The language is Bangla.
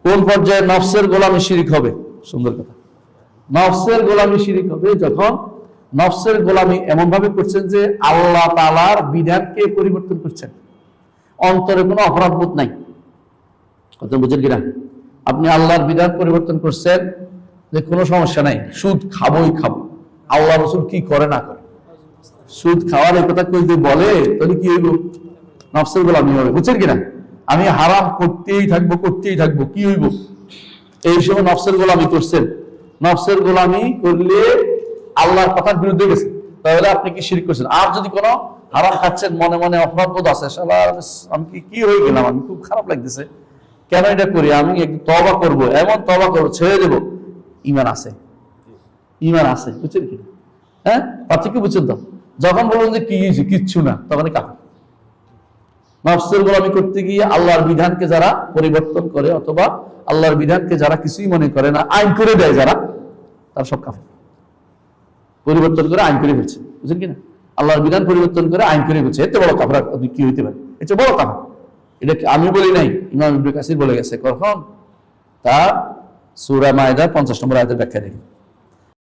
কোন পর্যায়ে নফসের গোলামি শিরিক হবে? সুন্দর কথা। নফসের গোলামি শিরিক হবে যখন নফসের গোলামি এমন ভাবে করছেন যে আল্লাহ তাআলার বিধানকে পরিবর্তন করছেন, অন্তরে কোনো অপরাধবোধ নাই। কথা বুঝেন কিনা? আপনি আল্লাহর বিধান পরিবর্তন করছেন যে কোনো সমস্যা নাই, সুদ খাবোই খাবো, আল্লাহ রাসূল কি করে না করে, সুদ খাওয়ার এই কথা কেউ যদি বলে তাহলে কি হইব? নফসের গোলামি হবে। বুঝছেন কিনা? আমি হারাম করতেই থাকবো, কি হইব? এই সময় নফসের গোলামি করছেন। নফসের গোলামি করলে আল্লাহর কথার বিরুদ্ধে গেছে, তাহলে আপনি কি শিরক করছেন। আর যদি কোনো হারাম খাচ্ছেন, মনে মনে অপরাধবোধ আছে, শালা আমি কি হয়ে গেলাম, আমি খুব খারাপ লাগতেছে, কেন এটা করি, আমি একটু তওবা করব, এমন তওবা করবো ছেড়ে দেবো, ঈমান আছে, বুঝছেন কি? হ্যাঁ, পার্থক্য বুঝছেন তো? যখন বলুন যে কি হয়েছে, কিচ্ছু না, তখনই কাফের। নফসের গোলামি করতে গিয়ে আল্লাহর বিধানকে যারা পরিবর্তন করে অথবা আল্লাহর বিধানকে যারা কিছুই মনে করে না, আইন করে দেয় যারা, তারা সব কাফের। পরিবর্তন করে আইন করে ফেলছে, বুঝছেন কিনা? আল্লাহর বিধান পরিবর্তন করে আইন করে ফেলছে, এতে বড় কাফের কি হইতে পারে? এটা বড় কাফের। এটা আমি বলি নাই, ইমাম ইবনে কাসির বলে গেছে। কখন? তার সূরা মায়েদার 50 নম্বর আয়াতের ব্যাখ্যা দেখি।